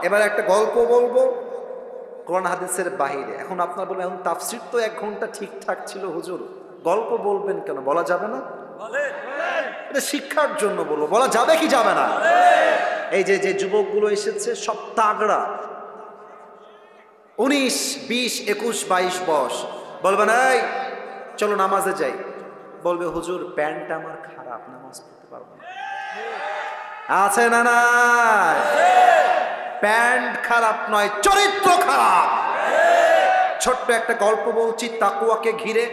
এবার একটা গল্প বলবো কোরআন হাদিসের বাহিরে। এখন আপনার বলবেন এখন তাফসীর তো 1 ঘন্টা ঠিকঠাক ছিল হুজুর, গল্প বলবেন কেন? বলা যাবে না? এটা শিক্ষার জন্য বলবো, বলা যাবে কি যাবে না? এই যে যে যুবকগুলো এসেছে সব তাগড়া, 19, 20, 21, 22 বয়স। বলবেন এই চলো নামাজে যাই, বলবে হুজুর প্যান্টটা আমার খারাপ, নামাজ পড়তে পারবো না। আছে না নাই? প্যান্ট খারাপ নয়, চরিত্র খারাপ। ছোট্ট একটা গল্প বলছি তাকওয়াকে ঘিরে,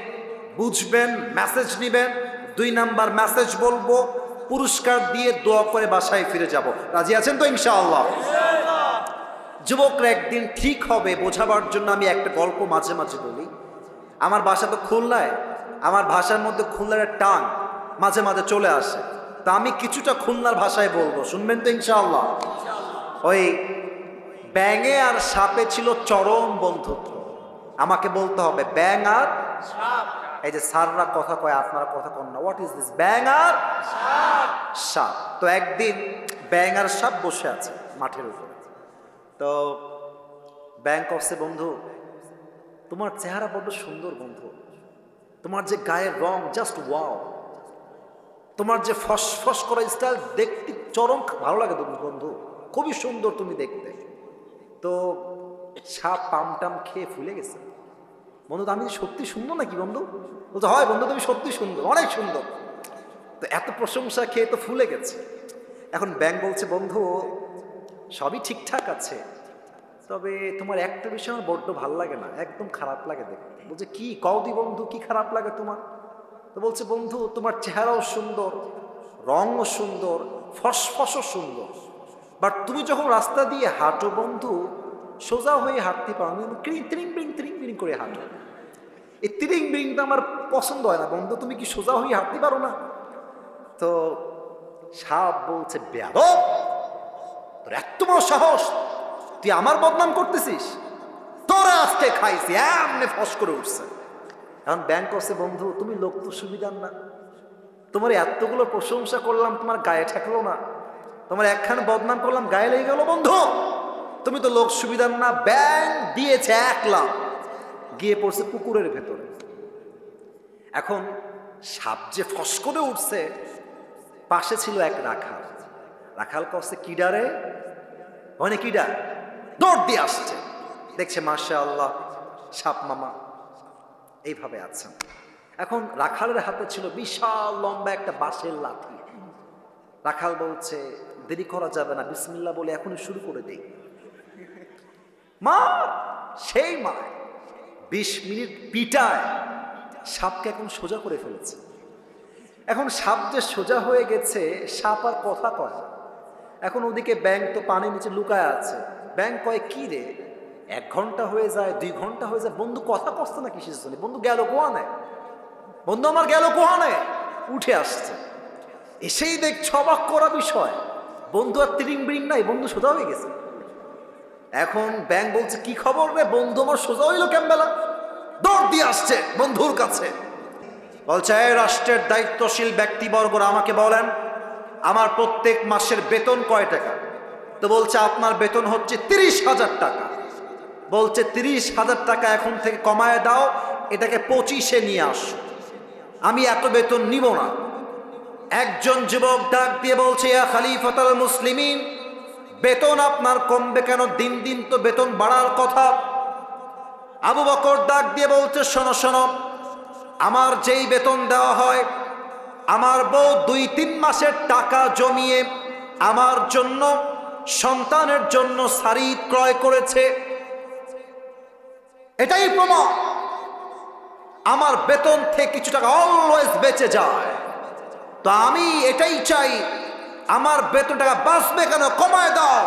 বুঝবেন, মেসেজ নিবেন। 2 নাম্বার মেসেজ বলবো, পুরস্কার দিয়ে দোয়া করে বাসায় ফিরে যাব। রাজি আছেন তো ইনশাআল্লাহ? যুবকরা একদিন ঠিক হবে বোঝাবার জন্য আমি একটা গল্প মাঝে মাঝে বলি। আমার বাসা তো খুলনায়, আমার ভাষার মধ্যে খুলনার টান মাঝে মাঝে চলে আসে, তা আমি কিছুটা খুলনার ভাষায় বলবো, শুনবেন তো ইনশাআল্লাহ? ওই ব্যাঙে আর সাপে ছিল চরম বন্ধুত্ব। আমাকে বলতে হবে ব্যাঙ আর সাপ। এই যে স্যাররা কথা কয়, আপনারা কথা কন না। What is this? ব্যাঙ আর সাপ। তো একদিন ব্যাঙ আর সাপ বসে আছে মাঠের উপরে। তো ব্যাঙ কছে, বন্ধু তোমার চেহারা বড্ড সুন্দর বন্ধু, তোমার যে গায়ের রং জাস্ট ওয়াও, তোমার যে ফসফস করা স্টাইল দেখতে চরম ভালো লাগে বন্ধু, খুবই সুন্দর তুমি দেখতে। তো সাপ পামটাম খেয়ে ফুলে গেছে। বন্ধু আমি সত্যি সুন্দর নাকি বন্ধু? বলতো হয় বন্ধু তুমি সত্যি সুন্দর, অনেক সুন্দর। তো এত প্রশংসা খেয়ে তো ফুলে গেছে। এখন ব্যাঙ বলছে, বন্ধু সবই ঠিকঠাক আছে, তবে তোমার একটা বিষয় আমার বড্ড ভালো লাগে না, একদম খারাপ লাগে দেখতে। বলছে কি কওদি বন্ধু, কি খারাপ লাগে তোমার? তো বলছে, বন্ধু তোমার চেহারাও সুন্দর, রঙও সুন্দর, ফসফসও সুন্দর, বাট তুমি যখন রাস্তা দিয়ে হাঁটো বন্ধু, সোজা হয়ে হাঁটতে পারো না, ত্রিং বিরিং করে হাঁটো। এই ত্রিং বিরিংটা আমার পছন্দ হয় না বন্ধু, তুমি কি সোজা হয়ে হাঁটতে পারো না? তো সাপ বলছে, বেয়াদব, তোর এত বড় সাহস, তুই আমার বদনাম করতেছিস? তোরা আজকে খাইছি, এমনি ফস করে উঠছে। এখন ব্যাঙ করছে, বন্ধু তুমি লোক তো সুবিধার না, তোমার এতগুলো প্রশংসা করলাম তোমার গায়ে ঠেকলো না, তোমার একখান বদনাম করলাম গায়ে লেগে গেল বন্ধু, তুমি তো লোক সুবিধার না। ব্যাঙ দিয়েছে 1 লাফ, গিয়ে পড়ছে পুকুরের ভেতরে। এখন সাপ যে ফস করে উঠছে, পাশে ছিল এক রাখাল। রাখাল করছে, কিডারে? মানে কিডা? দৌড় দিয়ে আসছে, দেখছে মাশাআল্লাহ সাপ মামা এইভাবে আছেন। এখন রাখালের হাতে ছিল বিশাল লম্বা একটা বাঁশের লাঠি। রাখাল বলছে, দেরি করা যাবে না, বিসমিল্লাহ বলে এখনই শুরু করে দেই। মার, সেই মার, 20 মিনিট পিটায় সাপকে এখন সোজা করে ফেলেছে। এখন সাপ যে সোজা হয়ে গেছে, সাপ আর কথা কয় না। এখন ওদিকে ব্যাঙ তো পানির নিচে লুকায় আছে। ব্যাঙ কয়, কি রে 1 ঘন্টা হয়ে যায়, 2 ঘন্টা হয়ে যায়, বন্ধু কথা কষ্ট না কিসের জন্য? বন্ধু গেল কোহানে, বন্ধু আমার গেল কোহানে? উঠে আসছে, এসেই দেখছে অবাক করা বিষয়, বন্ধু আর ত্রিং বিরিং নাই, বন্ধু সোজা হয়ে গেছে। এখন ব্যাঙ বলছে, কি খবর রে বন্ধু, আমার সোজা হইলো কেমবেলা? দৌড় দিয়ে আসছে বন্ধুর কাছে, বলছে, এই রাষ্ট্রের দায়িত্বশীল ব্যক্তিবর্গরা আমাকে বলেন আমার প্রত্যেক মাসের বেতন কয় টাকা? তো বলছে, আপনার বেতন হচ্ছে 30,000 টাকা। বলছে, 30,000 টাকা এখন থেকে কমায় দাও, এটাকে 25-এ নিয়ে আসো, আমি এত বেতন নিব না। একজন যুবক ডাক দিয়ে বলছে, ইয়া খলিফাতুল মুসলিমিন, বেতন আপনার কমবে কেন? দিন দিন তো বেতন বাড়ার কথা। আবু বকর ডাক দিয়ে বলছে, শোনো শোনো, আমার যেই বেতন দেওয়া হয়, আমার বউ 2-3 মাসের টাকা জমিয়ে আমার জন্য, সন্তানের জন্য শাড়ি ক্রয় করেছে, এটাই প্রমাণ। আমার বেতন থেকে কিছু টাকা অলওয়েজ বেঁচে যায়, তো আমি এটাই চাই, আমার বেতন টাকা বাঁচবে কেন? কমায় দাও,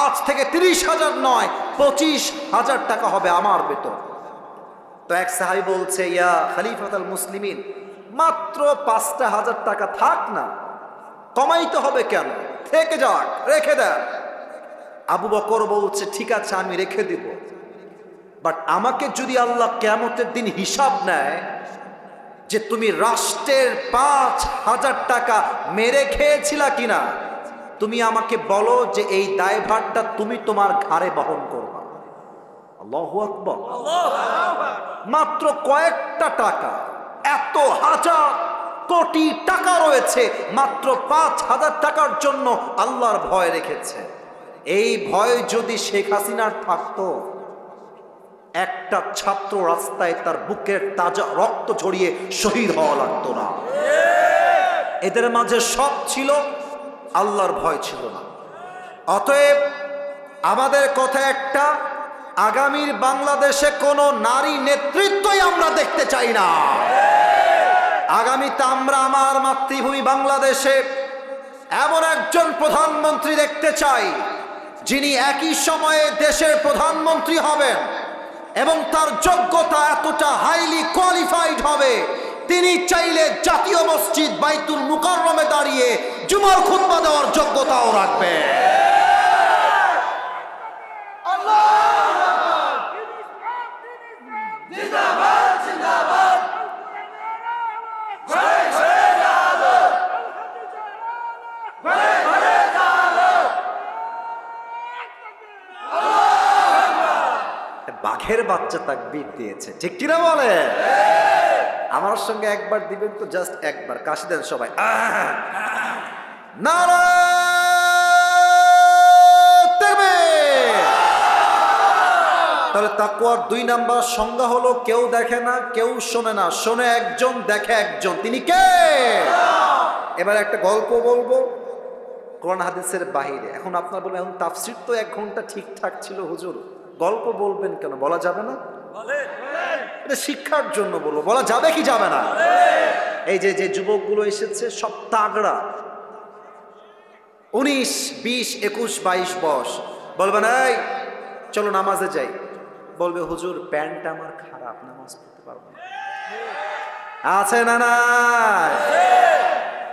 আজ থেকে 30,000 নয় 25,000 টাকা হবে আমার বেতন। তো এক সাহাবী বলছে, ইয়া খলিফাতুল মুসলিমিন, মাত্র 5,000 টাকা থাক না, কমাইতে হবে কেন? থেকে যাক, রেখে দেন। আবু বকর বলছে, ঠিক আছে আমি রেখে দিব, বাট আমাকে যদি আল্লাহ কিয়ামতের দিন হিসাব নেয় যে তুমি রাষ্ট্রের 5,000 টাকা মেরে খেয়েছিলা কিনা, তুমি আমাকে বলো যে এই দায়ভারটা তুমি তোমার ঘাড়ে বহন করবা। আল্লাহু আকবার। মাত্র কয়েকটা টাকা, এত হাজার কোটি টাকা রয়েছে, মাত্র 5,000 টাকার জন্য আল্লাহর ভয় রেখেছে। এই ভয় যদি শেখ হাসিনার থাকতো, একটা ছাত্র রাস্তায় তার বুকের তাজা রক্ত ঝরিয়ে শহীদ হওয়া লাগতো না। এদের মাঝে সব ছিল, আল্লাহর ভয় ছিল না। অতএব আমাদের কথা একটা, আগামীর বাংলাদেশে কোনো নারী নেতৃত্বই আমরা দেখতে চাই না। আগামীতে আমরা আমার মাতৃভূমি বাংলাদেশে এমন একজন প্রধানমন্ত্রী দেখতে চাই, যিনি একই সময়ে দেশের প্রধানমন্ত্রী হবেন এবং তার যোগ্যতা এতটা হাইলি কোয়ালিফাইড হবে, তিনি চাইলে জাতীয় মসজিদ বাইতুল মুকাররমে দাঁড়িয়ে জুমার খুতবা দেওয়ার যোগ্যতাও রাখবে। বাঘের বাচ্চা তাকবীর দিয়েছে, ঠিক কিনা বলে? আমার সঙ্গে একবার দিবেন তো, জাস্ট একবার কাশি দেন সবাই। নারায়ে তাকবীর। তাহলে তাকওয়ার 2 নাম্বার সংজ্ঞা হলো, কেউ দেখে না, কেউ শোনে না, শোনে একজন, দেখে একজন। তিনি কে? এবার একটা গল্প বলবো কোরআন হাদিসের বাহিরে। এখন আপনারা বলবেন, এখন তাফসীর তো 1 ঘন্টা ঠিকঠাক ছিল হুজুর, গল্প বলবেন কেন? বলা যাবে না? এটা শিক্ষার জন্য বলবো, বলা যাবে কি যাবে না? এই যে যে যুবকগুলো এসেছে সব তাগড়া, 19, 20, 21, 22 বয়স। বলবেন এই চলো নামাজে যাই, বলবে হুজুর প্যান্ট আমার খারাপ, নামাজ পড়তে পারবো না। আছে না? না,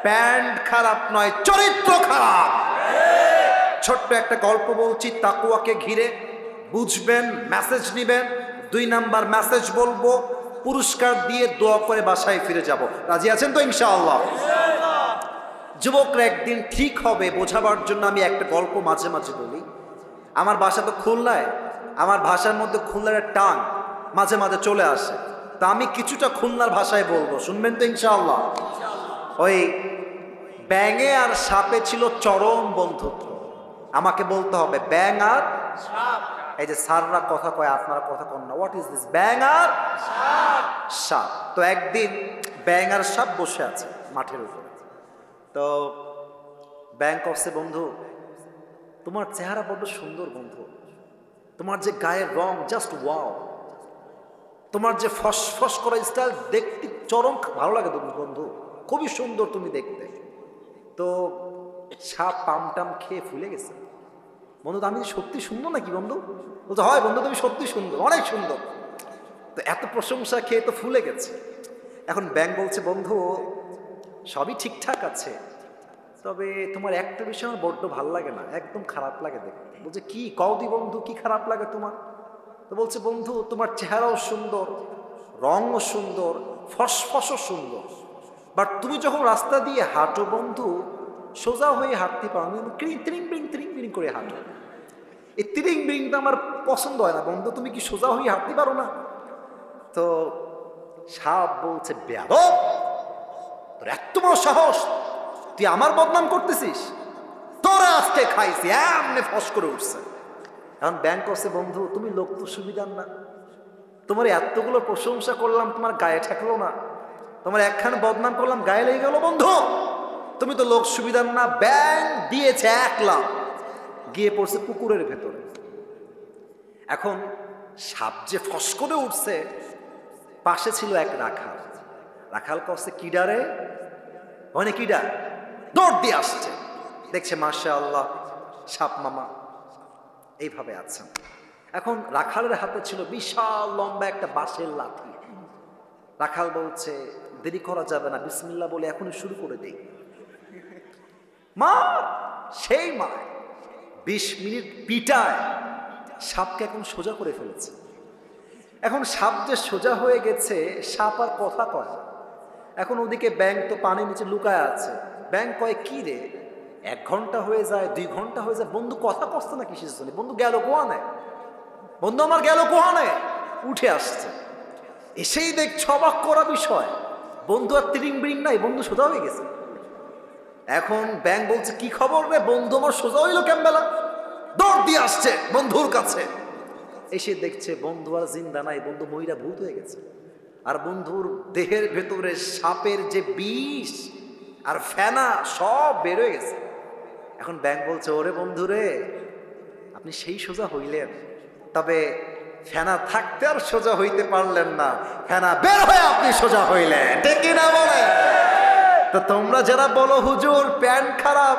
প্যান্ট খারাপ নয়, চরিত্র খারাপ। ছোট্ট একটা গল্প বলছি তাকওয়াকে ঘিরে, বুঝবেন, মেসেজ নিবেন। 2 নাম্বার মেসেজ বলবো, পুরস্কার দিয়ে দোয়া করে বাসায় ফিরে যাব। রাজি আছেন তো ইনশাআল্লাহ? যুবকরা একদিন ঠিক হবে বোঝাবার জন্য আমি একটা গল্প মাঝে মাঝে বলি। আমার বাসা তো খুলনায়, আমার ভাষার মধ্যে খুলনার টান মাঝে মাঝে চলে আসে, তা আমি কিছুটা খুলনার ভাষায় বলবো, শুনবেন তো ইনশাআল্লাহ? ওই ব্যাঙে আর সাপে ছিল চরম বন্ধুত্ব। আমাকে বলতে হবে ব্যাঙ আর সাপ। এই যে স্যাররা কথা কয়, আপনারা কথা কন না। What is this? ব্যাঙ আর সাপ। তো একদিন ব্যাঙ আর সাপ বসে আছে মাঠের উপরে। তো ব্যাঙ কচ্ছে, বন্ধু তোমার চেহারা বড্ড সুন্দর বন্ধু, তোমার যে গায়ের রং জাস্ট ওয়াও, তোমার যে ফসফস করা স্টাইল দেখতে চরম ভালো লাগে তুমি বন্ধু, খুবই সুন্দর তুমি দেখতে। তো সাপ পামটাম খেয়ে ফুলে গেছে। বন্ধু আমি সত্যি সুন্দর নাকি বন্ধু? বলতো হয় বন্ধু তুমি সত্যি সুন্দর, অনেক সুন্দর। তো এত প্রশংসা খেয়ে তো ফুলে গেছে। এখন ব্যাঙ বলছে, বন্ধু সবই ঠিকঠাক আছে, তবে তোমার একটা বিষয় আমার বড্ড ভালো লাগে না, একদম খারাপ লাগে দেখতে। বলছে কি কওদি বন্ধু, কি খারাপ লাগে তোমার? তো বলছে, বন্ধু তোমার চেহারাও সুন্দর, রঙও সুন্দর, ফসফসও সুন্দর, বাট তুমি যখন রাস্তা দিয়ে হাঁটো বন্ধু, সোজা হয়ে হাঁটতে পারো না, ত্রিং বিরিং করে হাঁটো। এই ত্রিং বিরিংটা আমার পছন্দ হয় না বন্ধু, তুমি কি সোজা হয়ে হাঁটতে পারো না? তো সাপ বলছে, বেয়াদব, তোর এত বড় সাহস, তুই আমার বদনাম করতেছিস, তোরা আজকে খাইছি। এমনি ফস করে উঠছে। এখন ব্যাংক করছে, বন্ধু তুমি লোক তো সুবিধার না, তোমার এতগুলো প্রশংসা করলাম তোমার গায়ে ঠেকলো না, তোমার একখানে বদনাম করলাম গায়ে লেগে গেল বন্ধু, তুমি তো লোক সুবিধার না। ব্যাংক দিয়েছে 1 লাখ, গিয়ে পড়ছে পুকুরের ভেতরে। এখন সাপ যে ফস করে উঠছে, পাশে ছিল এক রাখাল। রাখাল করছে, কিডারে? মানে কিডা? দৌড় দিয়ে আসছে, দেখছে মাশাআল্লাহ সাপ মামা এইভাবে আছেন। এখন রাখালের হাতে ছিল বিশাল লম্বা একটা বাঁশের লাঠি। রাখাল বলছে, দেরি করা যাবে না, বিসমিল্লাহ বলে এখনই শুরু করে দেই। মা সেই মা 20 মিনিট পিটায় সাপকে এখন সোজা করে ফেলেছে। এখন সাপ যে সোজা হয়ে গেছে, সাপ আর কথা কয় না। এখন ওদিকে ব্যাঙ তো পানির নিচে লুকায় আছে। ব্যাঙ কয়, কি রে 1 ঘন্টা হয়ে যায়, 2 ঘন্টা হয়ে যায়, বন্ধু কথা কষ্ট না কিসের জন্য, বন্ধু গেল কোহানে, বন্ধু আমার গেল কোহানে, উঠে আসছে, এসেই দেখছ অবাক করা বিষয়, বন্ধু আর তিরিং বিরিং নাই, বন্ধু সোজা হয়ে গেছে। এখন ব্যাংক বলছে কি খবর রে, বন্ধু আমার সোজা হইলো কেমবেলা, দৌড় দিয়ে আসছে বন্ধুর কাছে, এসে দেখছে বন্ধু আর জিন্দা নাই, বন্ধু মহিলা ভূত হয়ে গেছে, আর বন্ধুর দেহের ভেতরে সাপের যে বিষ আর ফেনা সব বের হয়ে গেছে। এখন ব্যাংক বলছে ওরে বন্ধু রে, আপনি সেই সোজা হইলেন, তবে ফেনা থাকতে আর সোজা হইতে পারলেন না, ফেনা বের হয়ে আপনি সোজা হইলেন, ঠিক না বলে? তো তোমরা যারা বলো হুজুর প্যান্ট খারাপ,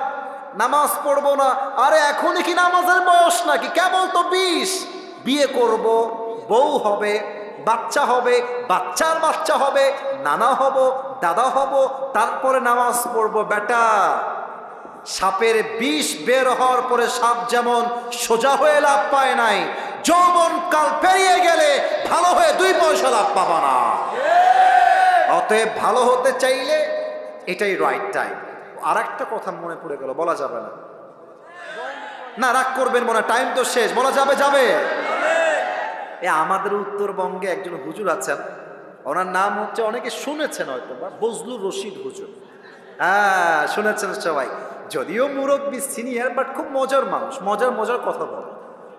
নামাজ পড়বো না, আরে এখনই কি নামাজের বয়স নাকি? কেবল তো 20, বিয়ে করব, বউ হবে, বাচ্চা হবে, বাচ্চার বাচ্চা হবে, নানা হব, দাদা হব, তারপরে নামাজ পড়বো। বেটা, সাপের বিষ বের হওয়ার পরে সাপ যেমন সোজা হয়ে লাভ পায় নাই, যৌবন কাল পেরিয়ে গেলে ভালো হয়ে 2 পয়সা লাভ পাবা না। অতএব ভালো হতে চাইলে এটাই রাইট টাইম। আর একটা কথা মনে পড়ে গেল, বলা যাবে না, না রাগ করবেন মনে, টাইম তো শেষ, বলা যাবে যাবে। আমাদের উত্তরবঙ্গে একজন হুজুর আছেন, ওনার নাম হচ্ছে, অনেকে শুনেছেন হয়তো বা, বজলুর রশিদ হুজুর। হ্যাঁ শুনেছেন সবাই, যদিও মুরব্বী সিনিয়র, বাট খুব মজার মানুষ, মজার মজার কথা বলে।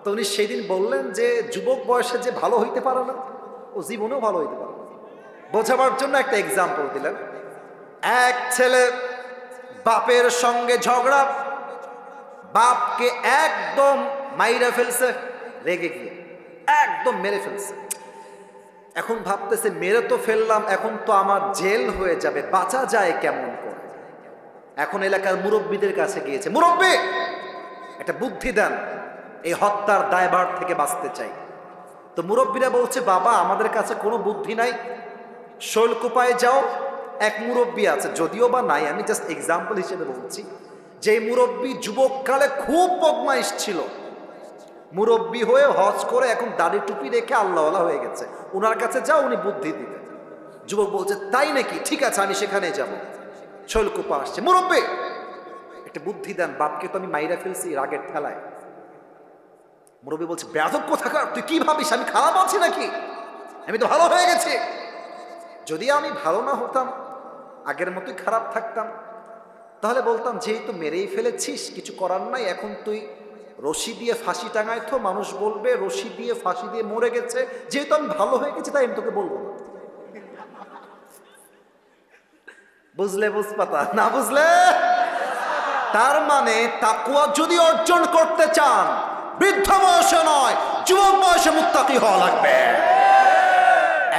তো উনি সেদিন বললেন যে যুবক বয়সে যে ভালো হইতে পারে না, ও জীবনেও ভালো হইতে পারে না। বোঝাবার জন্য একটা এক্সাম্পল দিলেন। এক ছেলে বাপের সঙ্গে ঝগড়া, বাপকে একদম মাইরা ফেলছে, রেগে গিয়ে একদম মেরে ফেলছে। এখন ভাবতেছে মেরে তো ফেললাম, এখন তো আমার জেল হয়ে যাবে, বাঁচা যায় কেমন করে? এখন এলাকার মুরব্বীদের কাছে গিয়েছে, মুরব্বী একটা বুদ্ধি দেন, এই হত্যার দায়ভার থেকে বাঁচতে চাই। তো মুরব্বীরা বলছে বাবা আমাদের কাছে কোনো বুদ্ধি নাই, শৈলকুপায় যাও, এক মুরব্বী আছে, যদিও বা নাই, আমি জাস্ট এক্সাম্পল হিসেবে বলছি, যে মুরব্বী যুবককালে খুব বদমাইশ ছিল, মুরব্বী হয়ে হজ করে এখন দাড়ি টুপি রেখে আল্লাহওয়ালা হয়ে গেছে, ওনার কাছে যাও, উনি বুদ্ধি দিবেন। যুবক বলছে তাই নাকি, ঠিক আছে আমি সেখানে যাব। শৈলকুপা আসছে, মুরব্বী একটা বুদ্ধি দেন, বাপকে তো আমি মাইরা ফেলছি রাগের ঠেলায়। মুরব্বী বলছে বেয়াদব কোথাকার, তুই কি ভাবিস আমি খারাপ আছি নাকি? আমি তো ভালো হয়ে গেছি। যদি আমি ভালো না হতাম, আগের মতোই খারাপ থাকতাম, তাহলে বলতাম যেহেতু মেরেই ফেলেছিস কিছু করার নাই, এখন তুই রশি দিয়ে ফাঁসি টাঙায়, তো মানুষ বলবে রশি দিয়ে ফাঁসি দিয়ে মরে গেছে, যেহেতু আমি ভালো হয়ে গেছি তাই আমি তোকে বলবো না। বুঝলে বুঝপাতা, না বুঝলে? তার মানে তাকওয়া যদি অর্জন করতে চান, বৃদ্ধ বয়সে নয়, যুবক বয়সে মুত্তাকি হওয়া লাগবে।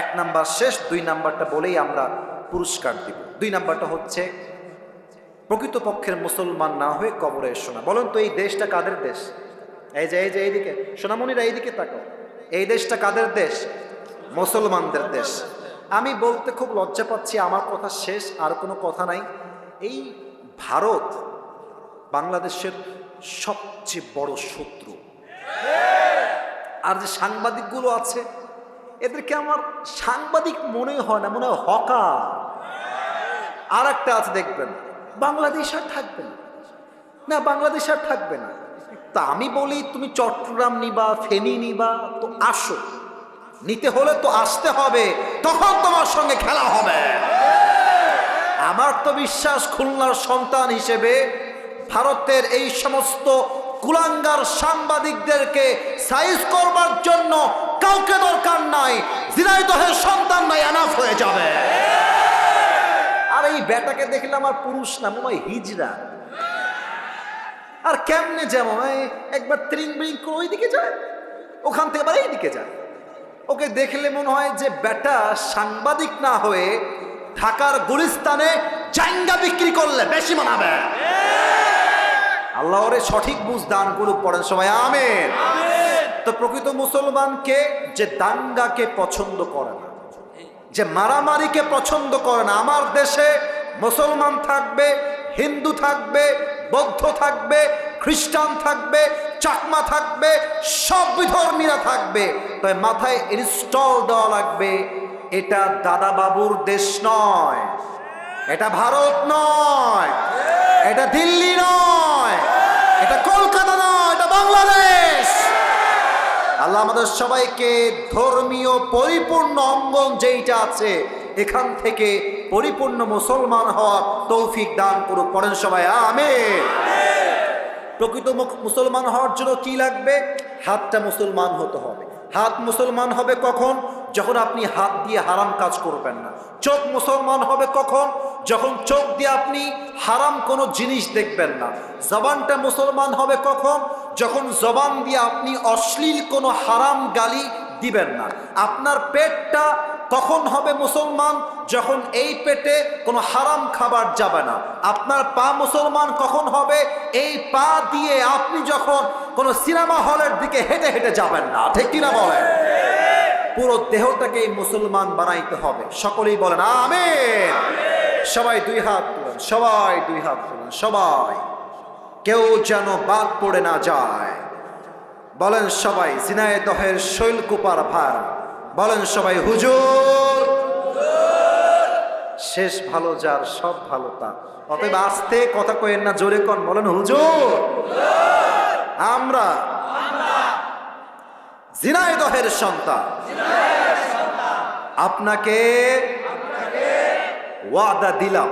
1 নাম্বার শেষ, 2 নাম্বারটা বলেই আমরা পুরস্কার দিব। 2 নাম্বারটা হচ্ছে প্রকৃতপক্ষের মুসলমান না হয়ে কবরে এসো না। বলেন তো এই দেশটা কাদের দেশ? এই যে এইদিকে সোনামণিরা এইদিকে তাকাও, এই দেশটা কাদের দেশ? মুসলমানদের দেশ। আমি বলতে খুব লজ্জা পাচ্ছি, আমার কথা শেষ, আর কোনো কথা নাই। এই ভারত বাংলাদেশের সবচেয়ে বড় শত্রু। আর যে সাংবাদিকগুলো আছে, এদেরকে আমার সাংবাদিক মনে হয় না, মনে হয় হকার। আর একটা আছে দেখবেন, বাংলাদেশ আর থাকবে না, না বাংলাদেশ আর থাকবে না। তা আমি বলি তুমি চট্টগ্রাম নিবা, ফেনী নিবা, তো আসো, নিতে হলে তো আসতে হবে, তখন তোমার সঙ্গে খেলা হবে। আমার তো বিশ্বাস খুলনার সন্তান হিসেবে ভারতের এই সমস্ত কুলাঙ্গার সাংবাদিকদেরকে সাইজ করবার জন্য কাউকে দরকার নাই, ঝিনাইদহের সন্তান নাই, এনাফ হয়ে যাবে। আর এই বেটাকে দেখলে আমার পুরুষ না, মনে হয় হিজড়া। আর কেমনে যেমন একবার ত্রিং বিং করে ওইদিকে যায়, ওখান থেকে আবার এইদিকে যায়। ওকে দেখলে মনে হয় যে বেটা সাংবাদিক না হয়ে ঢাকার গুলিস্তানে জাইঙ্গা বিক্রি করলে বেশি মানাবে। আল্লাহ ওরে সঠিক বুঝ দান করুক, পড়েন সবাই আমিন। তো প্রকৃত মুসলমানকে যে দাঙ্গাকে পছন্দ করে না, যে মারামারিকে পছন্দ করে না। আমার দেশে মুসলমান থাকবে, হিন্দু থাকবে, বৌদ্ধ থাকবে, খ্রিস্টান থাকবে, চাকমা থাকবে, সব বিধর্মীরা থাকবে, তবে মাথায় ইনস্টল দেওয়া লাগবে এটা দাদা বাবুর দেশ নয়, এটা ভারত নয়, এটা দিল্লি নয়, এটা কলকাতা নয়, এটা বাংলাদেশ। আল্লাহ আমাদের সবাইকে ধর্মীয় পরিপূর্ণ অঙ্গন যেইটা আছে এখান থেকে পরিপূর্ণ মুসলমান হওয়ার তৌফিক দান করুক। পড়েন সবাই আমিন। প্রকৃত মুসলমান হওয়ার জন্য কি লাগবে? হাতটা মুসলমান হতে হবে। হাত মুসলমান হবে কখন? যখন আপনি হাত দিয়ে হারাম কাজ করবেন না। চোখ মুসলমান হবে কখন? যখন চোখ দিয়ে আপনি হারাম কোনো জিনিস দেখবেন না। জবানটা মুসলমান হবে কখন? যখন জবান দিয়ে আপনি অশ্লীল কোনো হারাম গালি দিবেন না। আপনার পেটটা কখন হবে মুসলমান? যখন এই পেটে কোনো হারাম খাবার যাবে না। আপনার পা মুসলমান কখন হবে? এই পা দিয়ে আপনি যখন কোনো সিনেমা হলের দিকে হেঁটে হেঁটে যাবেন না। ঠিক কিনা বলেন? পুরো দেহটাকে মুসলমান বানাইতে হবে। সকলেই বলেন আমিন। সবাই দুই হাত তুলেন, সবাই দুই হাত তুলেন, সবাই, কেউ যেন বাদ পড়ে না যায়। বলেন সবাই ঝিনাইদহের শৈলকুপার ভার। বলেন সবাই হুজুর। শেষ ভালো যার সব ভালো তার। অতএব আস্তে কথা কইেন না, জোরে কন, বলেন হুজুর। আমরা ঝিনাইদহের সন্তান, আপনাকে ওয়াদা দিলাম।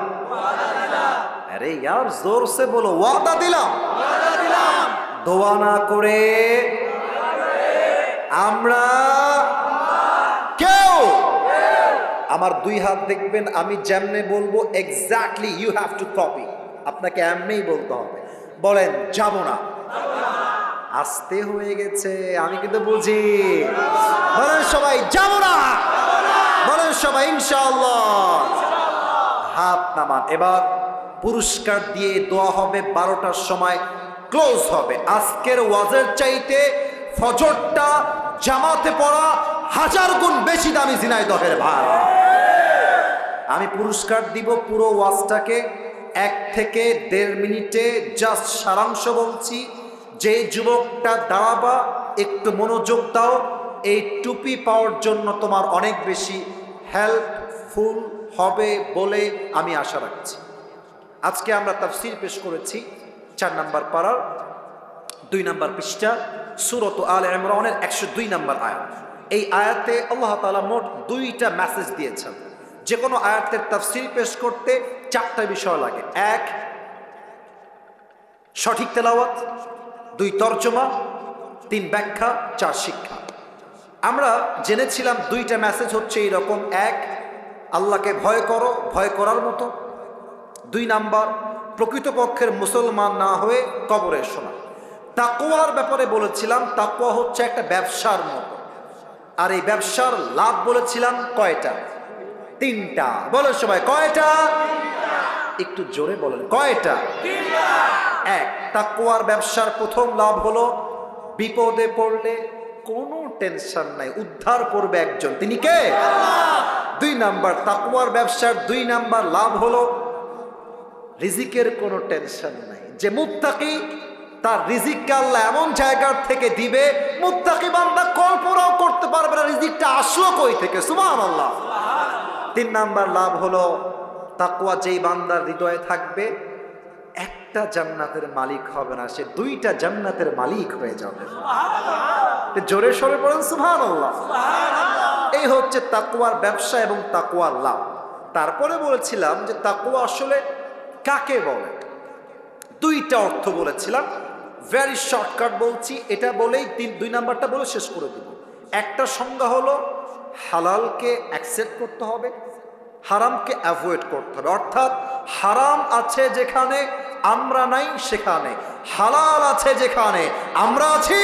আরে यार जोर से बोलो, ওয়াদা দিলাম। দোয়া না করে আমরা কেউ, আমার দুই হাত দেখবেন, আমি যেমনে বলবো exactly you have to copy. আপনাকে এমনিই বলতে হবে। বলেন যাব না। আস্তে হয়ে গেছে, আমি কিন্তু বুঝি। বলেন সবাই যাব না। বলেন সবাই ইনশাআল্লাহ। হাত নামান। এবার পুরস্কার দিয়ে দোয়া হবে। 12টার সময় ক্লোজ হবে। আজকের ওয়াজের চাইতে ফজরটা জামাতে পড়া 1000 গুণ বেশি দামি ঝিনাইদহের ভাই। আমি পুরস্কার দিব পুরো ওয়াজটাকে 1 থেকে 1.5 মিনিটে। জাস্ট সারাংশ বলছি। যে যুবকটা দাঁড়াবা, একটু মনোযোগ দাও। এই টুপি পাওয়ার জন্য তোমার অনেক বেশি হেল্পফুল হবে বলে আমি আশা রাখছি। আজকে আমরা তাফসীর পেশ করেছি 4 নম্বর পারার 2 নম্বর পৃষ্ঠা, সূরা আলে ইমরানের 102 নম্বর আয়াত। এই আয়াতে আল্লাহ তাআলা মোট 2টা মেসেজ দিয়েছেন। যে কোনো আয়াতের তাফসীর পেশ করতে 4টা বিষয় লাগে। 1 সঠিক তেলাওয়াত, 2 তরজমা, 3 ব্যাখ্যা, 4 শিক্ষা। আমরা জেনেছিলাম 2টা মেসেজ হচ্ছে এইরকম। 1 আল্লাহকে ভয় করো, ভয় করার মতো। 2 নাম্বার প্রকৃতপক্ষের মুসলমান না হয়ে কবরে শোনা। তাকওয়ার ব্যাপারে বলেছিলাম, তাকওয়া হচ্ছে একটা ব্যবসার মতো। আর এই ব্যবসার লাভ বলেছিলাম কয়টা? 3টা। বলেন সবাই কয়টা? একটু জোরে বলেন কয়টা? 1 তাকওয়ার ব্যবসার প্রথম লাভ হলো বিপদে পড়লে কোনো টেনশন নাই, উদ্ধার করবে একজন, তিনি কে? আল্লাহ। 2 নাম্বার তাকওয়ার ব্যবসার 2 নাম্বার লাভ হলো রিজিকের কোনো টেনশন নাই। যে মুত্তাকি, তার রিজিককে আল্লাহ এমন জায়গার থেকে দিবে মুত্তাকি বান্দা কল্পনাও করতে পারবে না রিজিকটা আসলো কই থেকে। সুবহানাল্লাহ। 3 নাম্বার লাভ হলো তাকওয়া যেই বান্দার হৃদয়ে থাকবে, একটা জান্নাতের মালিক হবে না, সে 2টা জান্নাতের মালিক হয়ে যাবে। জোরে সরে পড়েন সুবহানাল্লাহ। এই হচ্ছে তাকওয়ার ব্যবসা এবং তাকওয়ার লাভ। তারপরে বলেছিলাম যে তাকওয়া আসলে কাকে বলে। 2টা অর্থ বলেছিলাম। ভেরি শর্টকাট বলছি, এটা বলেই 2 নাম্বারটা বলে শেষ করে দিব। একটা সংজ্ঞা হলো হালালকে অ্যাকসেপ্ট করতে হবে, হারামকে অ্যাভয়েড করতে হবে। অর্থাৎ হারাম আছে যেখানে আমরা নাই সেখানে, হালাল আছে যেখানে আমরা আছি।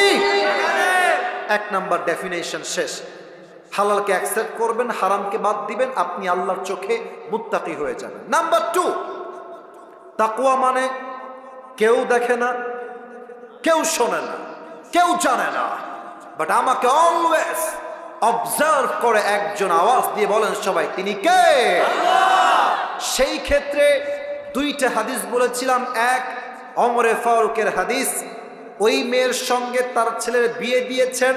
1 নাম্বার ডেফিনেশন শেষ। হালালকে অ্যাকসেপ্ট করবেন, হারামকে বাদ দিবেন, আপনি আল্লাহর চোখে মুত্তাকি হয়ে যাবেন। নাম্বার 2 তাকওয়া মানে কেউ দেখে না, কেউ শোনে না, কেউ জানে না, বাট আমাকে অলওয়েজ অবজার্ভ করে একজন আওয়াজ দিয়ে বলেন সবাই তিনি কে? আল্লাহ। সেই ক্ষেত্রে 2টা হাদিস বলেছিলাম। 1 ওমরে ফারুকের হাদিস। ওই মেয়ের সঙ্গে তার ছেলের বিয়ে দিয়েছেন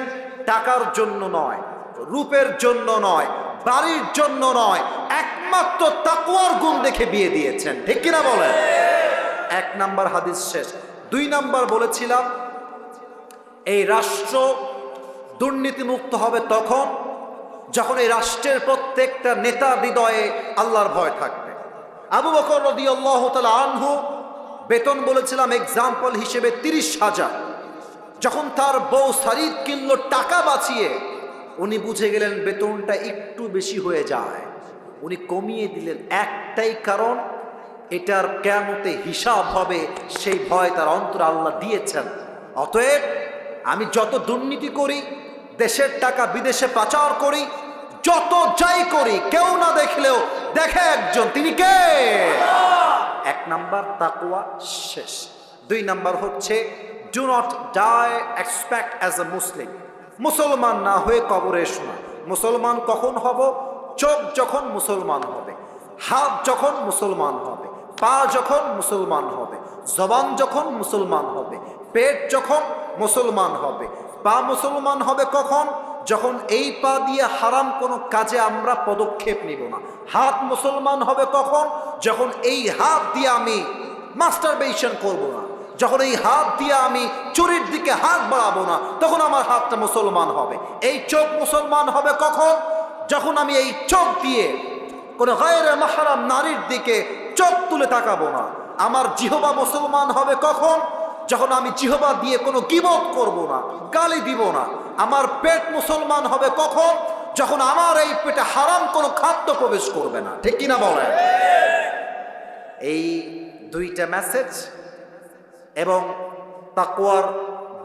টাকার জন্য নয়, রূপের জন্য নয়, বাড়ির জন্য নয়, একমাত্র তাকওয়ার গুণ দেখে বিয়ে দিয়েছেন। ঠিক কিনা বলেন? এক নাম্বার হাদিস শেষ। 2 নাম্বার বলেছিলাম এই রাষ্ট্র দুর্নীতিমুক্ত হবে তখন যখন এই রাষ্ট্রের প্রত্যেকটা নেতা হৃদয়ে আল্লাহর ভয় থাকবে। আবু বকর রাদিয়াল্লাহু তাআলা আনহু বেতন বলেছিলাম এক্সাম্পল হিসেবে 30,000। যখন তার বউ সারিদ কিনলো টাকা বাঁচিয়ে, উনি বুঝে গেলেন বেতনটা একটু বেশি হয়ে যায়, উনি কমিয়ে দিলেন। একটাই কারণ, এটার কিয়ামতে হিসাব হবে, সেই ভয় তার অন্তরে আল্লাহ দিয়েছেন। অতএব আমি যত দুর্নীতি করি, দেশের টাকা বিদেশে পাচার করি, যত যাই করি, কেউ না দেখলেও দেখে একজন, তিনি কে? 1 নাম্বার তাকওয়া শেষ। 2 নাম্বার হচ্ছে do not die expect as a Muslim. মুসলমান না হয়ে কবরে শোনা। মুসলমান কখন হব? চোখ যখন মুসলমান হবে, হাত যখন মুসলমান হবে, পা যখন মুসলমান হবে, জবান যখন মুসলমান হবে, পেট যখন মুসলমান হবে। পা মুসলমান হবে কখন? যখন এই পা দিয়ে হারাম কোনো কাজে আমরা পদক্ষেপ নিব না। হাত মুসলমান হবে কখন? যখন এই হাত দিয়ে আমি মাস্টারবেশন করব না, যখন এই হাত দিয়ে আমি চুরির দিকে হাত বাড়াবো না, তখন আমার হাতটা মুসলমান হবে। এই চোখ মুসলমান হবে কখন? যখন আমি এই চোখ দিয়ে কোনো গায়রে মাহরাম নারীর দিকে চোখ তুলে তাকাবো না। আমার জিহবা মুসলমান হবে কখন? যখন আমি জিহবা দিয়ে কোনো গীবত করব না, গালি দিব না। আমার পেট মুসলমান হবে কখন? যখন আমার এই পেটে হারাম কোনো খাদ্য প্রবেশ করবে না। ঠিক কিনা বলেন? এই 2টা মেসেজ এবং তাকওয়ার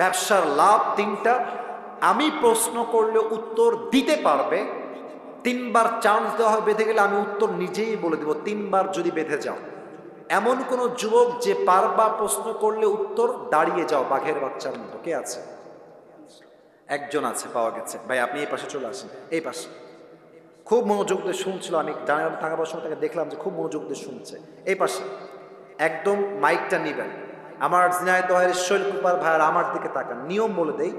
ব্যবসার লাভ 3টা। আমি প্রশ্ন করলে উত্তর দিতে পারবে, 3বার চান্স দেওয়া হয়। বেঁধে গেলে আমি উত্তর নিজেই বলে দেব 3বার যদি বেঁধে যাও। এমন কোন যুবক যে বারবার প্রশ্ন করলে উত্তর দাঁড়িয়ে যাও বাঘের বাচ্চার মতো, কে আছে? একজন আছে, পাওয়া গেছে। ভাই আপনি এই পাশে চলে আসেন, এই পাশে। খুব মনোযোগ দিয়ে শুনছিল, আমি জানালাম থাকার সময় তাকে দেখলাম যে খুব মনোযোগ দিয়ে শুনছে। এই পাশে একদম মাইকটা নিবেন। আমার ঝিনাইদহের শৈলকুপার ভাইয়ার আমার দিকে তাকান। নিয়ম বলে দেই,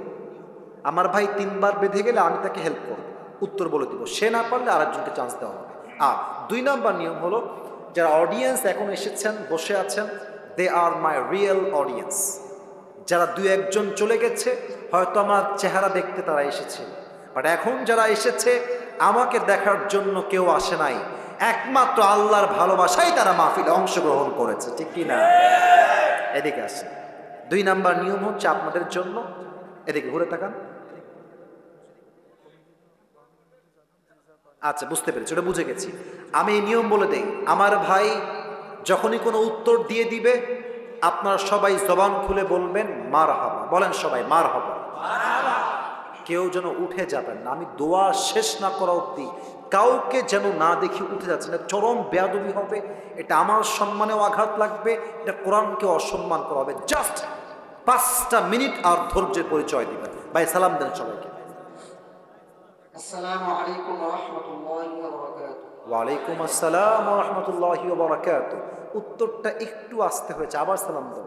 আমার ভাই 3বার বেঁধে গেলে আমি তাকে হেল্প করব, উত্তর বলে দিব। সে না পারলে আরেকজনকে চান্স দেওয়া হবে। আর 2 নাম্বার নিয়ম হলো, যারা অডিয়েন্স এখন এসেছেন, বসে আছেন, দে আর মাই রিয়েল অডিয়েন্স। যারা 2-1 জন চলে গেছে, হয়তো আমার চেহারা দেখতে তারা এসেছে, বাট এখন যারা এসেছে আমাকে দেখার জন্য কেউ আসে নাই, একমাত্র আল্লাহর ভালোবাসাই তারা মাহফিলে অংশগ্রহণ করেছে। ঠিক কি না? এদিকে আসেন। 2 নাম্বার নিয়ম হচ্ছে আপনাদের জন্য, এদিকে ঘুরে তাকান। আচ্ছা, বুঝতে পেরেছি, ওটা বুঝে গেছি। আমি এই নিয়ম বলে দেই, আমার ভাই যখনই কোনো উত্তর দিয়ে দিবে, আপনারা সবাই জবান খুলে বলবেন মারহাবা। বলেন সবাই মারহাবা। কেউ যেন উঠে যাবেন না। আমি দোয়া শেষ না করা অবধি কাউকে যেন না দেখি উঠে যাচ্ছে না। চরম বেয়াদবি হবে, এটা আমার সম্মানেও আঘাত লাগবে, এটা কোরআনকে অসম্মান করা হবে। জাস্ট 5টা মিনিট আর ধৈর্যের পরিচয় দিবেন। ভাই সালাম দেন সবাইকে। আসসালামু আলাইকুম ওয়া রাহমাতুল্লাহি ওয়া বারাকাতুহু। ওয়ালাইকুম আসসালাম ওয়া রাহমাতুল্লাহি ওয়া বারাকাতুহু। উত্তরটা একটু আসতে হয়েছে, আবার সালাম দাও।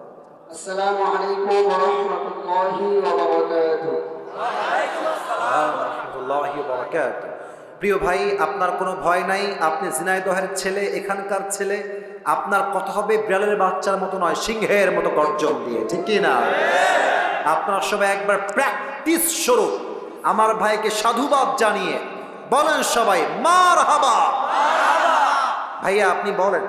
আসসালামু আলাইকুম ওয়া রাহমাতুল্লাহি ওয়া বারাকাতুহু। ওয়া আলাইকুম আসসালাম ওয়া রাহমাতুল্লাহি ওয়া বারাকাতুহু। প্রিয় ভাই, আপনার কোনো ভয় নাই। আপনি ঝিনাইদহের ছেলে, এখানকার ছেলে। আপনার কথা হবে বিড়ালের বাচ্চার মতো নয়, সিংহের মতো গর্জন দিয়ে। ঠিক কি না? আপনার সবাই একবার প্র্যাকটিস স্বরূপ আমার ভাইকে সাধুবাদ জানিয়ে বলেন সবাই মারহাবা। ভাইয়া আপনি বলেন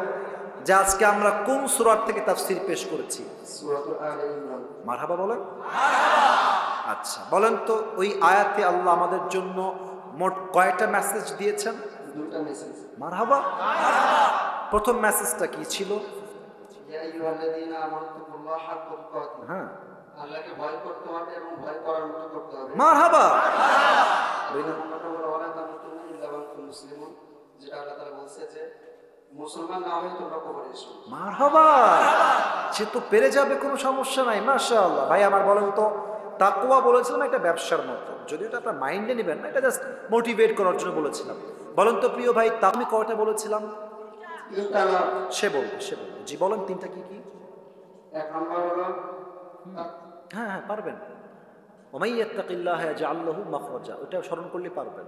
যে আজকে আমরা কোন সূরা থেকে তাফসীর পেশ করেছি? সূরাতুল আলে ইমরান। মারহাবা বলেন। আচ্ছা বলেন তো, ওই আয়াতে আল্লাহ আমাদের জন্য মোট কয়টা মেসেজ দিয়েছেন? 2টা মেসেজ। মারহাবা। প্রথম মেসেজটা কি ছিল? ইয়া আইয়ুহাল্লাযীনা আমানুত্তাকুল্লাহা হাক্কা তুকাতিহি। হ্যাঁ, আল্লাহকে ভয় করতে হবে এবং ভয় করার মতো করতে হবে। মারহাবা। দুই নম্বরটা হলো ওয়ালা তামুতুন্না ইল্লা ওয়া আনতুম মুসলিমুন, যেটা আল্লাহ তাআলা বলছে যে মুসলমান না হয়ে তোমরা কবরে এসো। মারহাবা। সে তো পেরে যাবে, কোনো সমস্যা নাই। মাশাআল্লাহ। ভাই আমার বলেন তো, তাকওয়া বলেছিলাম একটা ব্যবসার মতো, যদিও এটা আপনার মাইন্ডে নেবেন না, এটা জাস্ট মোটিভেট করার জন্য বলেছিলাম। বলেন তো প্রিয় ভাই, আমি কয়টা বলেছিলাম? 3টা। সে বলবে। জি বলেন 3টা কি কি? 1 নম্বর হলো হ্যাঁ হ্যাঁ পারবেন। ওমাই ইয়াত্তাকিল্লাহ ইয়াজআল লাহু মাখরাজা, ওটা স্মরণ করলে পারবেন।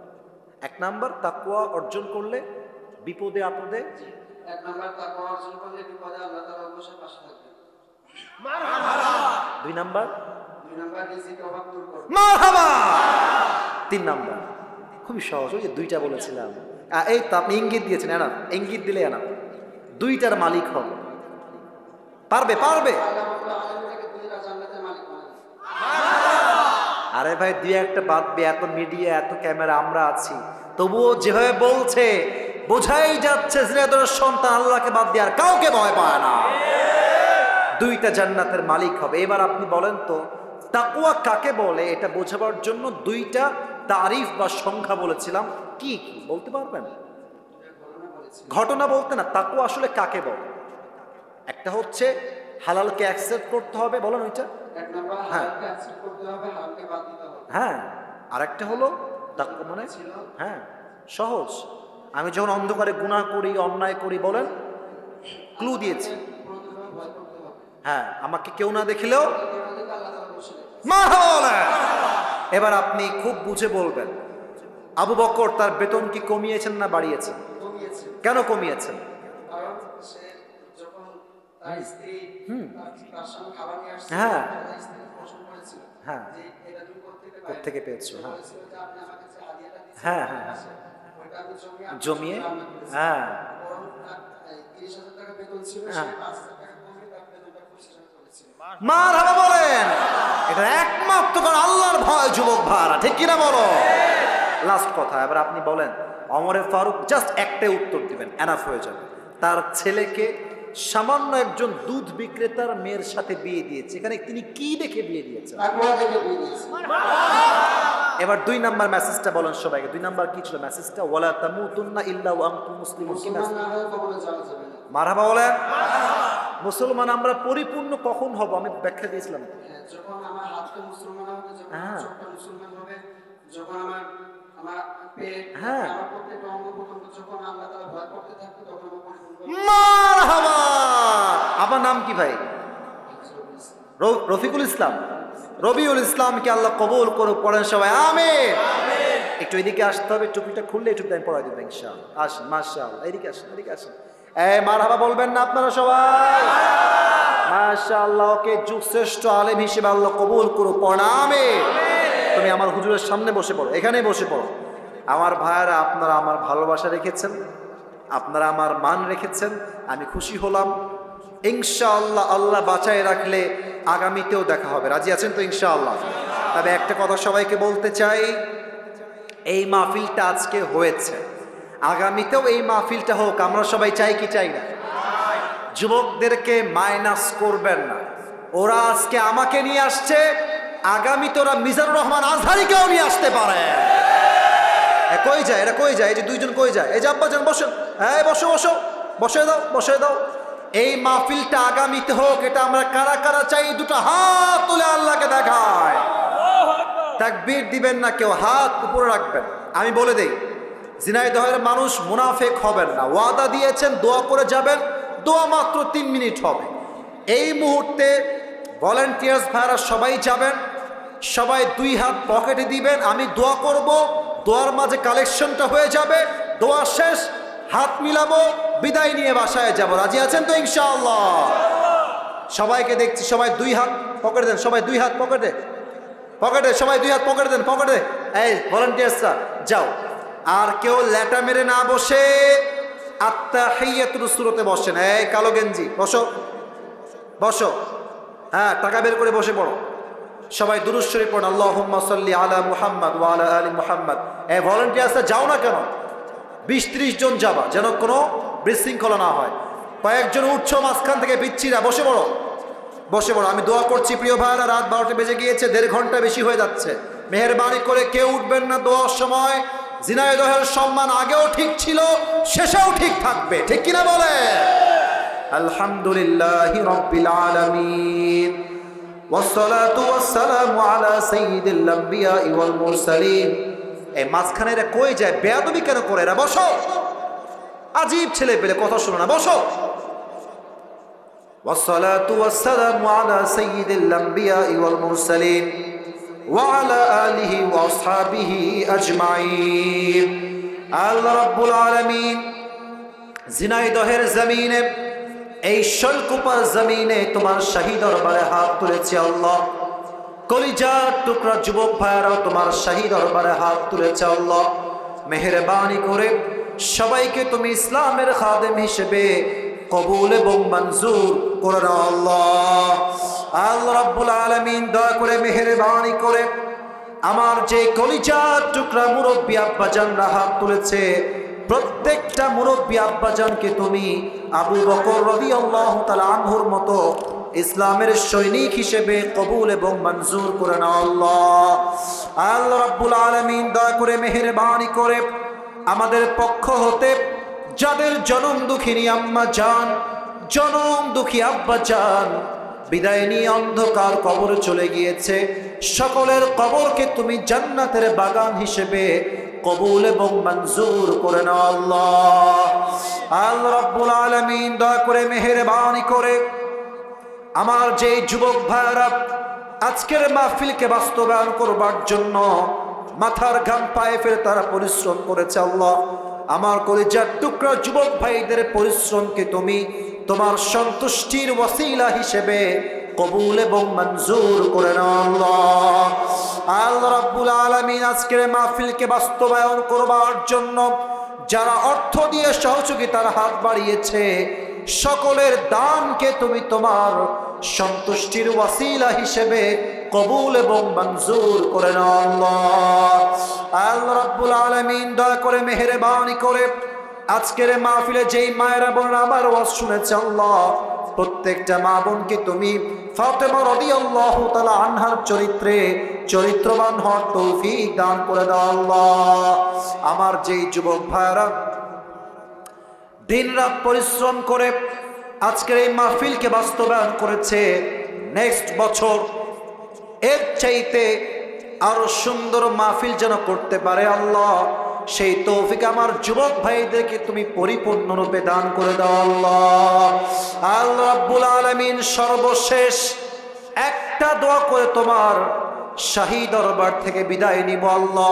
1 নাম্বার তাকওয়া অর্জন করলে বিপদে আপদে। 1 নম্বর তাকওয়া অর্জন করলে বিপদে আল্লাহ তাআলা অবশ্যই পাশে থাকবেন। 2 নাম্বার 2 নাম্বার রিজিকের অভাব দূর করবে। মারহাবা। 3 নাম্বার খুবই সহজ, ওই যে 2টা বলেছিলাম। এই তো আপনি ইঙ্গিত দিয়েছেন, এনাফ, ইঙ্গিত দিলে এনাফ। 2টার মালিক হবে, পারবে পারবে। আল্লাহ রাব্বুল আলামিনকে 2টা জান্নাতের মালিক বানাবে। আরে ভাই 2-1টা বাদ দিয়ে এত মিডিয়া এত ক্যামেরা আমরা আছি, তবুও যেভাবে বলছে বোঝাই যাচ্ছে জিনাদের সন্তান আল্লাহকে বাদ দিয়ে আর কাউকে ভয় পায় না। 2টা জান্নাতের মালিক হবে। এবার আপনি বলেন তো তাকওয়া কাকে বলে, এটা বোঝাবার জন্য 2টা তারিফ বা সংখ্যা বলেছিলাম, কি কি বলতে পারবেন? ঘটনা বলতে না, তাকওয়া আসলে কাকে বলে? একটা হচ্ছে হালালকে অ্যাকসেপ্ট করতে হবে, বলেন ওইটা। 1 নাম্বার হালালকে অ্যাকসেপ্ট করতে হবে, হারামকে বাদ দিতে হবে। হ্যাঁ, আরেকটা হলো তাকওয়া মানে হ্যাঁ সহজ, আমি যখন অন্ধকারে গুনাহ করি অন্যায় করি, বলেন ক্লু দিয়েছি। প্রথমে ভয় করতে হবে। হ্যাঁ, আমাকে কেউ না দেখলেও আমাদেরকে আল্লাহ তাআলা বসে দেখে। মারহাবা। এবার আপনি খুব বুঝে বলবেন, আবু বকর তার বেতন কি কমিয়েছেন না বাড়িয়েছেন? কমিয়েছে। কেন কমিয়েছেন? কারণ সে যখন তার স্ত্রী তার সামনে খাবার নিয়ে আসছে, হ্যাঁ। তার স্ত্রী প্রশ্ন করেছিল হ্যাঁ। যে এটা তুমি কোত্থেকে কোত্থেকে পেয়েছো? হ্যাঁ। বলেছিল যে আপনি আমাকে যে হাদিয়াটা দিয়েছেন, হ্যাঁ, হ্যাঁ, ওইটা আমি জমিয়ে রান্না করেছি। হ্যাঁ বরং তার 30,000 টাকা বেতন ছিল, সে হ্যাঁ। 5,000 টাকা কমিয়ে তার বেতনটা 25,000 করেছিল। মারহাবা বলেন। এটা একমাত্র কারণ আল্লাহর ভয় যুবক ভাড়া, ঠিক কিনা বলো? লাস্ট কথা, এবার আপনি বলেন ওমরে ফারুক জাস্ট একটাই উত্তর দিবেন, এনাফ হয়ে যাবে। তার ছেলেকে সামান্য একজন দুধ বিক্রেতার মেয়ের সাথে বিয়ে দিয়েছে, এখানে তিনি কি দেখে বিয়ে দিয়েছেন? তাকওয়া থেকে বিয়ে দিয়েছে। এবার 2 নাম্বার মেসেজটা বলেন সবাইকে। 2 নাম্বার কি ছিল মেসেজটা? ওয়ালা তামুতুন্না ইল্লা ওয়া আনতুম মুসলিমুন। কি মুসলমান মেসেজ? না হয়ে কখনো যাওয়া যাবে না। মারহাবা বলেন। মুসলমান আমরা পরিপূর্ণ কখন হব? আমি ব্যাখ্যা দিয়েছিলাম। হ্যাঁ, যখন আমার হাতটা মুসলমান হবে, যখন আমার হ্যাঁ। চোখটা মুসলমান হবে, যখন আমার আমার পেট, হ্যাঁ। আমার প্রত্যেকটা অঙ্গ প্রত্যঙ্গ যখন আল্লাহ তাআলা ভয় করতে থাকবে, তখন আমার পরিপূর্ণ মারহাবা। আপনার নাম কি ভাই? রফিকুল ইসলাম, রবিউল ইসলামকে আল্লাহ কবুল করুক। পড়েন সবাই আমিন। একটু এদিকে আসতে হবে, টুপিটা খুললে একটু টাইম পড়াই দেবেন ইনশাআল্লাহ। আসেন, মাশাআল্লাহ, এদিকে আসেন, এদিকে আসেন। মারহাবা বলবেন না আপনারা সবাই? মাশাআল্লাহ, ওকে যুগশ্রেষ্ঠ আলেম হিসেবে আল্লাহ কবুল করুক। পড়েন আমিন। তুমি আমার হুজুরের সামনে বসে পড়ো, এখানেই বসে পড়ো। আমার ভাইয়েরা, আপনারা আমার ভালোবাসা রেখেছেন, আপনারা আমার মান রেখেছেন, আমি খুশি হলাম। ইনশাআল্লাহ আল্লাহ বাঁচায় রাখলে আগামীতেও দেখা হবে। রাজি আছেন তো ইনশাআল্লাহ? তবে একটা কথা সবাইকে বলতে চাই, এই মাহফিলটা আজকে হয়েছে, আগামীতেও এই মাহফিলটা হোক, আমরা সবাই চাই কি চাই না? যুবকদেরকে মাইনাস করবেন না। ওরা আজকে আমাকে নিয়ে আসছে, আগামীতে ওরা মিজানুর রহমান আজহারিকেও নিয়ে আসতে পারে। কই যায় এরা, কই যায়? এই যে 2জন কই যায়? এই যে আব্বাজান বসেন, বসো বসো, বসে দাও, বসে দাও। এই মাহফিলটা আগামীতে হোক, এটা আমরা কারা কারা চাই? 2টা হাত তুলে আল্লাহকে দেখায়। তাকবীর দিবেন না কেউ, হাত উপরে রাখবেন। আমি বলে দেই, ঝিনাইদহের মানুষ মুনাফেক হবেন না, ওয়াদা দিয়েছেন, দোয়া করে যাবেন। দোয়া মাত্র 3 মিনিট হবে। এই মুহূর্তে ভলেন্টিয়ার্স ভাইরা সবাই যাবেন, সবাই 2 হাত পকেটে দিবেন, আমি দোয়া করব, দোয়ার মাঝে কালেকশনটা হয়ে যাবে, দোয়া শেষ, হাত মিলাবো, বিদায় নিয়ে বাসায় যাব। রাজি আছেন তো ইনশাআল্লাহ? সবাইকে দেখছি, সবাই 2 হাত পকেটে দেন, সবাই 2 হাত পকেটে, পকেটে সবাই 2 হাত পকেটে দেন, পকেটে। এই ভলেন্টিয়ার্সরা যাও। আর কেউ ল্যাটা মেরে না বসে আত্তাহিয়াতুর সূরাতে বসেন। এই কালো গেঞ্জি বসো, বসো। হ্যাঁ, টাকা বের করে বসে পড়ো। সবাই দুরূদ শরীফ পড়ুন, আল্লাহুম্মা সাল্লি আলা মুহাম্মদ ওয়া আলা আলি মুহাম্মদ। এই ভলেন্টিয়ার্সরা যাও না কেন? 20-30 জন যাবা, যেন কোনো বিশৃঙ্খলা না হয়। কয়েকজন উঠছো মাঝখান থেকে, পিচ্ছিরা বসে পড়ো, বসে পড়ো। আমি দোয়া করছি প্রিয় ভাইরা, রাত 12টা বেজে গিয়েছে, 1.5 ঘন্টা বেশি হয়ে যাচ্ছে। মেহেরবানি করে কেউ উঠবেন না দোয়ার সময়। ঝিনাইদহের সম্মান আগেও ঠিক ছিল, শেষেও ঠিক থাকবে, ঠিক কিনা বলে? আলহামদুলিল্লাহি রাব্বিল আলামিন, ওয়াসসালাতু ওয়াসসালামু আলা সাইয়্যিদিল আম্বিয়া ওয়াল মুরসালিন। এই মাঝখানে এরা কই যায়? বেয়াদবি কেন করে এরা? বসো। আজীব ছেলে পেলে, কথা শোনো না, বসো। ওয়াসসালাতু ওয়াসসালামু আলা সাইয়্যিদিল আম্বিয়া ওয়াল মুরসালিন ওয়া আলা আলিহি ওয়া আসহাবিহি আজমাইন। আল্লাহ রাব্বুল আলামিন ঝিনাইদহের জমিনে এই শৈলকুপার জমিনে তোমার শাহী দরবারে হাত তুলেছি আল্লাহ। কলিজার টুকরা যুবক ভাইয়ারাও তোমার শাহী দরবারে হাত তুলেছে আল্লাহ। মেহেরবানি করে সবাইকে তুমি ইসলামের খাদেম হিসেবে কবুল এবং মঞ্জুর করে নাও আল্লাহ। আল্লাহ রাব্বুল আলামিন দয়া করে মেহেরবানি করে আমার যে কলিজার টুকরা মুরব্বী আব্বাজানরা হাত তুলেছে, প্রত্যেকটা মুরব্বী আব্বাজানকে তুমি আবু বকর রাদিয়াল্লাহু তাআলা আনহুর মতো ইসলামের সৈনিক হিসেবে কবুল এবং মঞ্জুর করে নাও আল্লাহ। আল্লাহ রাব্বুল আলামিন দয়া করে মেহেরবানি করে আমাদের পক্ষ হতে যাদের জনম দুঃখিনী আম্মা জান, জনম দুঃখী আব্বা জান বিদায় নিয়ে অন্ধকার কবরে চলে গিয়েছে, সকলের কবরকে তুমি জান্নাতের বাগান হিসেবে কবুল এবং মঞ্জুর করে নাও আল্লাহ। আল্লাহ রাব্বুল আলামিন দয়া করে মেহেরবানি করে আমার যে যুবক ভাইরা আজকের মাহফিলকে বাস্তবায়ন করবার জন্য মাথার ঘাম পায়ে ফেলে তারা পরিশ্রম করেছে আল্লাহ, আমার কলিজার টুকরা যুবক ভাইদের পরিশ্রমকে তুমি তোমার সন্তুষ্টির ওয়াসিলা হিসেবে কবুল এবং মঞ্জুর করে নাও আল্লাহ। আল্লাহ রাব্বুল আলামিন আজকের মাহফিলকে বাস্তবায়ন করবার জন্য যারা অর্থ দিয়ে সহযোগিতার হাত বাড়িয়েছে, সকলের দানকে তুমি তোমার সন্তুষ্টির ওয়াসিলা হিসেবে কবুল এবং মঞ্জুর করে নাও আল্লাহ। আল্লাহ রাব্বুল আলামিন দয়া করে মেহেরবানি করে আজকের মাহফিলে যেই মায়েরা বোনেরা আমার ওয়াজ শুনেছে আল্লাহ, প্রত্যেকটা মা বোনকে তুমি ফাতেমা রাদিয়াল্লাহু তাআলা আনহার চরিত্রে চরিত্রবান হওয়ার তৌফিক দান করে দাও আল্লাহ। আমার যেই যুবক ভাইরা দিনরাত পরিশ্রম করে আজকের এই মাহফিলকে বাস্তবায়ন করেছে, নেক্সট বছর এর চাইতে আরো সুন্দর মাহফিল যেন করতে পারে আল্লাহ, সেই তৌফিক আমার যুবক ভাইদেরকে তুমি পরিপূর্ণরূপে দান করে দাও আল্লাহ। আল্লাহ রাব্বুল আলামিন সর্বশেষ একটা দোয়া করে তোমার শাহী দরবার থেকে বিদায় নিব আল্লাহ।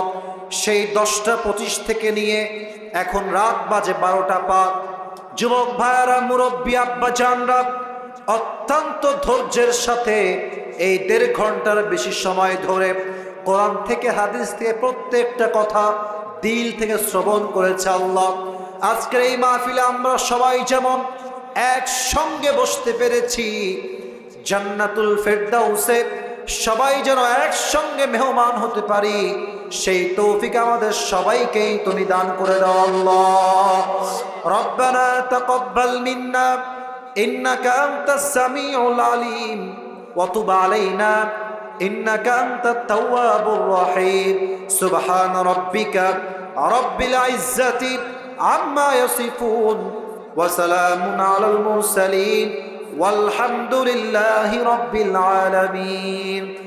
সেই 10:25 থেকে নিয়ে এখন রাত বাজে 12টা পার, যুবক ভাইয়ারা মুরব্বী আব্বা জানরা অত্যন্ত ধৈর্যের সাথে এই 1.5 ঘন্টার বেশি সময় ধরে কোরআন থেকে হাদিস থেকে প্রত্যেকটা কথা দিল থেকে শ্রবণ করেছে আল্লাহ। আজকের এই মাহফিলে আমরা সবাই যেমন একসঙ্গে বসতে পেরেছি, জান্নাতুল ফেরদাউসে সবাই যেন একসঙ্গে মেহমান হতে পারি, সেই তৌফিক আমাদের সবাইকেই তুমি দান করে দাও আল্লাহ। রব্বানা তাকাব্বাল মিন্না ইন্নাকা আনতাস সামিউল আলিম ওয়া তুব আলাইনা ইন্নাকা আনতাত তাওয়াবুর রহিম। সুবহান রাব্বিকা রাব্বিল ইজ্জাতি আম্মা ইয়াসিফুন ওয়া সালামুন আলাল মুরসালিন ওয়ালহামদুলিল্লাহি রাব্বিল আলামিন।